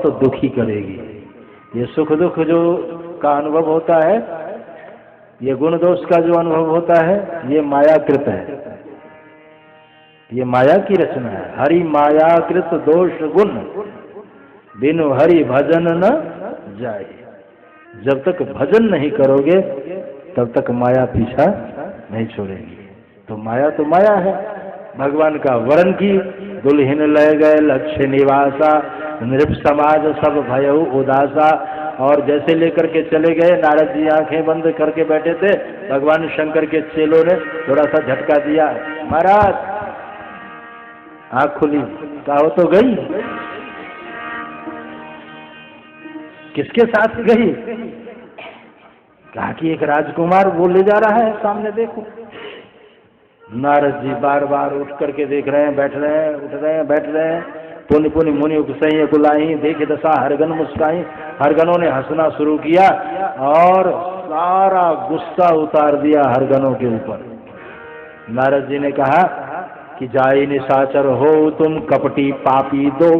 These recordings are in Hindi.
बहुत दुखी करेगी। ये सुख दुख जो का अनुभव होता है, ये गुण दोष का जो अनुभव होता है, ये मायाकृत है, ये माया की रचना है। हरि मायाकृत दोष गुण, बिनु हरि भजन न जाए। जब तक भजन नहीं करोगे तब तक माया पीछा नहीं छोड़ेगी। तो माया है। भगवान का वरण की दुल्हन ले गए लक्ष्य निवासा, नृप समाज सब भयउ उदासा। और जैसे लेकर के चले गए, नारद जी आंखें बंद करके बैठे थे, भगवान शंकर के चेलों ने थोड़ा सा झटका दिया, महाराज आंख खुली, कहो तो गई, किसके साथ गई? कहा कि एक राजकुमार वो ले जा रहा है सामने, देखो। नारद जी बार बार उठ करके देख रहे हैं, बैठ रहे हैं, उठ रहे हैं, बैठ रहे हैं। पुनि पुनि मुनि उपसई कुलाई, देखे दशा हरगन मुस्काई। हरगनों ने हंसना शुरू किया और सारा गुस्सा उतार दिया हरगनों के ऊपर। नारद जी ने कहा कि जाई निशाचर हो तुम, कपटी पापी दो,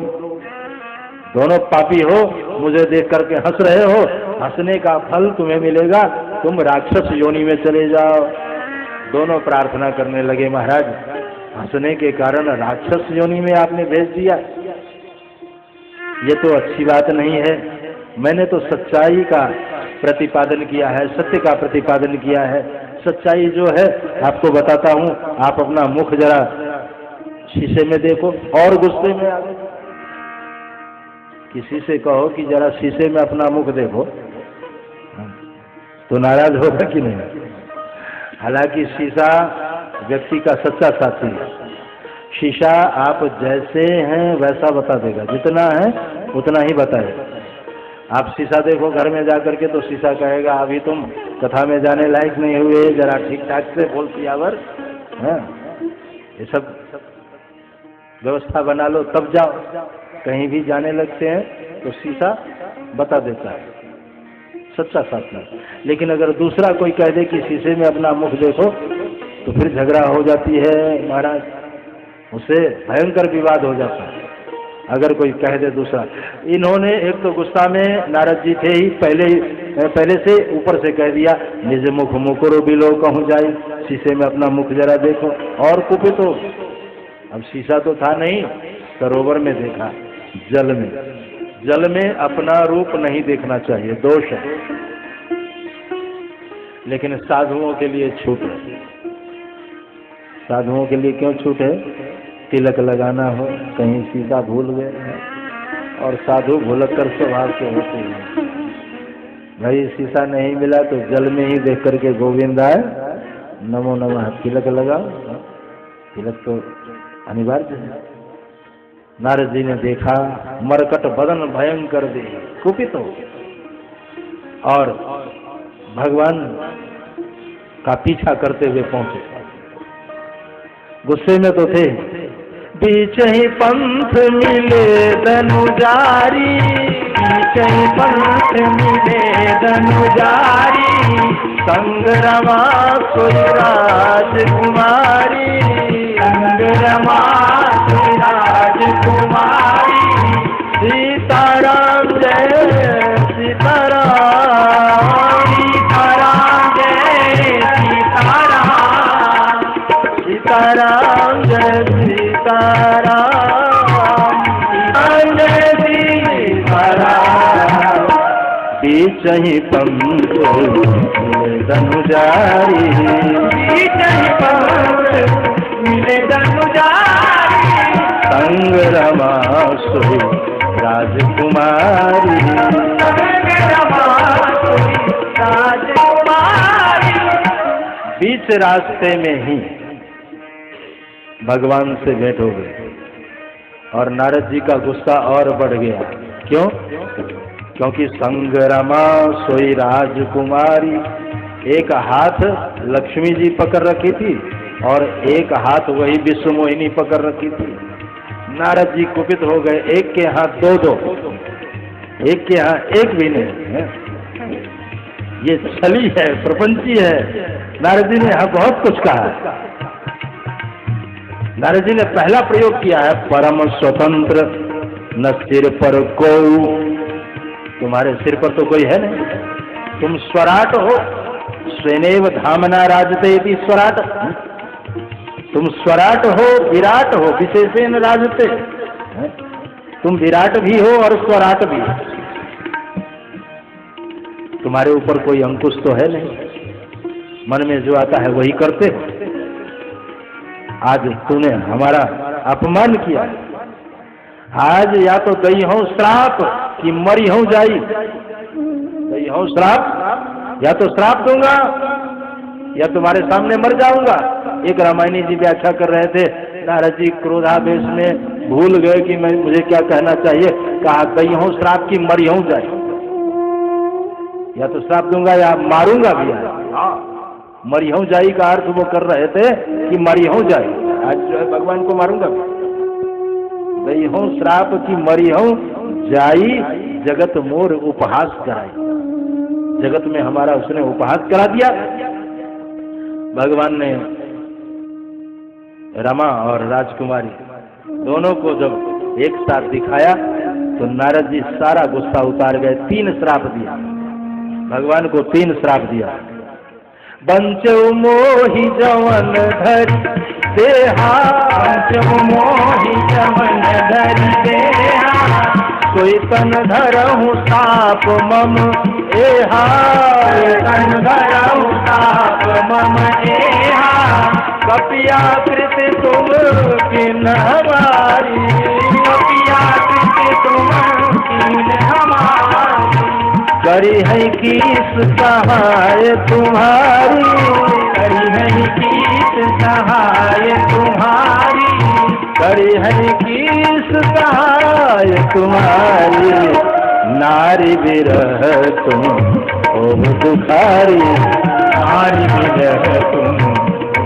दोनों पापी हो, मुझे देख करके हंस रहे हो, हंसने का फल तुम्हें मिलेगा, तुम राक्षस योनि में चले जाओ। दोनों प्रार्थना करने लगे, महाराज हंसने के कारण राक्षस योनि में आपने भेज दिया, ये तो अच्छी बात नहीं है। मैंने तो सच्चाई का प्रतिपादन किया है, सत्य का प्रतिपादन किया है। सच्चाई जो है आपको बताता हूँ, आप अपना मुख जरा शीशे में देखो। और गुस्से में आ गए, किसी से कहो कि जरा शीशे में अपना मुख देखो, तो नाराज होगा कि नहीं? हालांकि शीशा व्यक्ति का सच्चा साथी है। शीशा आप जैसे हैं वैसा बता देगा, जितना है उतना ही बताएगा। आप शीशा देखो घर में जाकर के, तो शीशा कहेगा अभी तुम कथा में जाने लायक नहीं हुए, जरा ठीक ठाक से बोल पियावर, ये सब व्यवस्था बना लो तब जाओ। कहीं भी जाने लगते हैं तो शीशा बता देता है, सच्चा साथी। लेकिन अगर दूसरा कोई कह दे कि शीशे में अपना मुख देखो, तो फिर झगड़ा हो जाती है महाराज, उससे भयंकर विवाद हो जाता है अगर कोई कह दे दूसरा। इन्होंने एक तो गुस्सा में, नारद जी थे ही पहले से ऊपर से कह दिया, निज मुख मुकुरो बिलो कहूँ जाए, शीशे में अपना मुख जरा देखो। और कुपित हो, अब शीशा तो था नहीं, सरोवर में देखा, जल में अपना रूप नहीं देखना चाहिए, दोष है। लेकिन साधुओं के लिए छूट है। साधुओं के लिए क्यों छूट है? तिलक लगाना हो, कहीं शीशा भूल गए, और साधु भुलक्कर स्वभाव के होते हैं। भाई शीशा नहीं मिला तो जल में ही देख करके गोविंदाय नमो नमः तिलक लगाओ, तिलक तो अनिवार्य है। नारद जी ने देखा, मरकट बदन भयंकर दे, कुपित हो, और भगवान का पीछा करते हुए पहुंचे। गुस्से में तो थे। बीच ही पंथ मिले धनुजारी, बीच ही पंथ मिले धनुजारी, संग रमा सोई राजकुमारी, संग रमा सोई राजकुमारी। सीताराम जय सीताराम, सीताराम जय सीताराम, सीताराम जय सीताराम, सीताराम जय सीताराम। बीच ही पंथ मिले धनुजारी, बीच ही पंथ मिले धनुजारी, संग रमा सोई राजकुमारी, संग रमा सोई राजकुमारी। बीच रास्ते में ही भगवान से भेंट हो गई और नारद जी का गुस्सा और बढ़ गया। क्यों? क्योंकि संग रमा सोई राजकुमारी, एक हाथ लक्ष्मी जी पकड़ रखी थी और एक हाथ वही विश्व मोहिनी पकड़ रखी थी। नारद जी कुपित हो गए, एक के हाथ दो, एक के हाथ एक भी नहीं है। ये छली है, प्रपंची है। नारद जी ने यहाँ बहुत कुछ कहा। नारद जी ने पहला प्रयोग किया है, परम स्वतंत्र न सिर पर को, तुम्हारे सिर पर तो कोई है नहीं, तुम स्वराट हो। स्वेनेव धामना राजते यदि स्वराट, तुम स्वराट हो, विराट हो, विशेषेण राजते। तुम विराट भी हो और स्वराट भी हो, तुम्हारे ऊपर कोई अंकुश तो है नहीं, मन में जो आता है वही करते हो। आज तूने हमारा अपमान किया, आज या तो दई हो श्राप कि मरी हो जाई, दई हो श्राप, या तो श्राप दूंगा या तुम्हारे सामने मर जाऊंगा। एक रामायणी जी व्याख्या कर रहे थे, नारद जी क्रोधावेश में भूल गए कि मैं मुझे क्या कहना चाहिए, कहा दई हो श्राप की मरी हो जाए, या तो श्राप दूंगा या मारूंगा भी। मरी हो जाई का अर्थ वो कर रहे थे कि मरी हो जाए, आज जो है भगवान को मारूंगा भी। दई हो श्राप की मरी हो जाई, जगत मोर उपहास कराई, जगत में हमारा उसने उपहास करा दिया। भगवान ने रमा और राजकुमारी दोनों को जब एक साथ दिखाया तो नारद जी सारा गुस्सा उतार गए। 3 श्राप दिया भगवान को, 3 श्राप दिया। बंचो मोहि जवन धरि देहा, बंचो मोहि जवन धरि देहा, सोई तन धरहु साप मम एहा, तन धरहु साप मम एहा, कपियाकृत तुम किन हमारी, कपियाकृत तुम किन हमारी, करी है किस सहाय तुम्हारी, करी है किस सहाय तुम्हारी, करी है किस सहाय तुम्हारी, नारी विरह तुम ओम दुखारी, नारी विरह तुम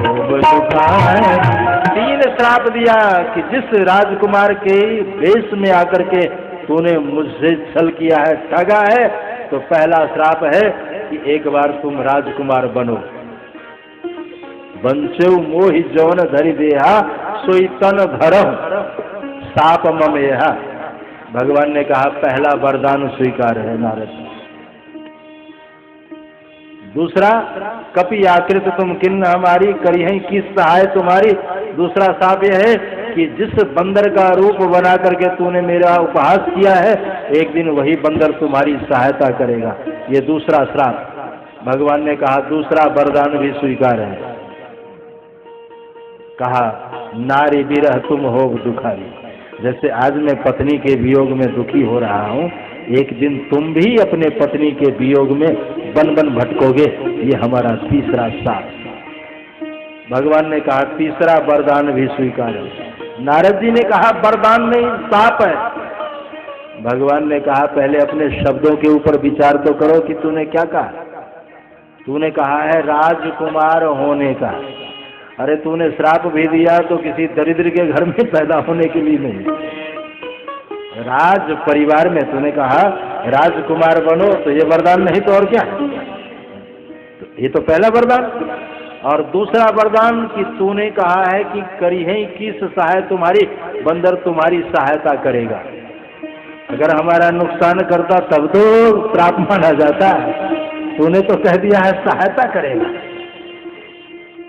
ओम दुखारी। 3 श्राप दिया कि जिस राजकुमार के वेश में आकर के तूने मुझसे छल किया है, ठगा है, तो पहला श्राप है कि एक बार तुम राजकुमार बनो। बंचो मोहि जवन धरि देहा, सोई तन धरहु साप मम एहा। भगवान ने कहा पहला वरदान स्वीकार है नारद। दूसरा, कपि आकृत तुम किन्न हमारी, करी है किस सहाय तुम्हारी। दूसरा श्राप यह है कि जिस बंदर का रूप बना करके तूने मेरा उपहास किया है, एक दिन वही बंदर तुम्हारी सहायता करेगा। ये दूसरा श्राप। भगवान ने कहा दूसरा वरदान भी स्वीकार है। कहा नारी विरह तुम हो दुखारी। जैसे आज मैं पत्नी के वियोग में दुखी हो रहा हूँ, एक दिन तुम भी अपने पत्नी के वियोग में बन बन भटकोगे। ये हमारा तीसरा श्राप। भगवान ने कहा तीसरा वरदान भी स्वीकार है। नारद जी ने कहा वरदान नहीं, श्राप है। भगवान ने कहा पहले अपने शब्दों के ऊपर विचार तो करो कि तूने क्या कहा। तूने कहा है राजकुमार होने का। अरे तूने श्राप भी दिया तो किसी दरिद्र के घर में पैदा होने के लिए नहीं, राज परिवार में तूने कहा राजकुमार बनो, तो ये वरदान नहीं तो और क्या है। तो ये तो पहला वरदान। और दूसरा वरदान कि तूने कहा है कि करी है किस सहाय तुम्हारी, बंदर तुम्हारी सहायता करेगा। अगर हमारा नुकसान करता तब तो श्राप माना जाता है, तूने तो कह दिया है सहायता करेगा,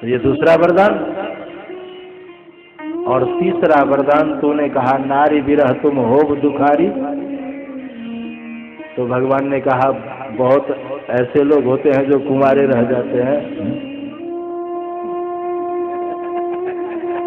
तो ये दूसरा वरदान। और तीसरा वरदान तूने कहा नारी विरह तुम हो दुखारी। तो भगवान ने कहा बहुत ऐसे लोग होते हैं जो कुंवारे रह जाते हैं,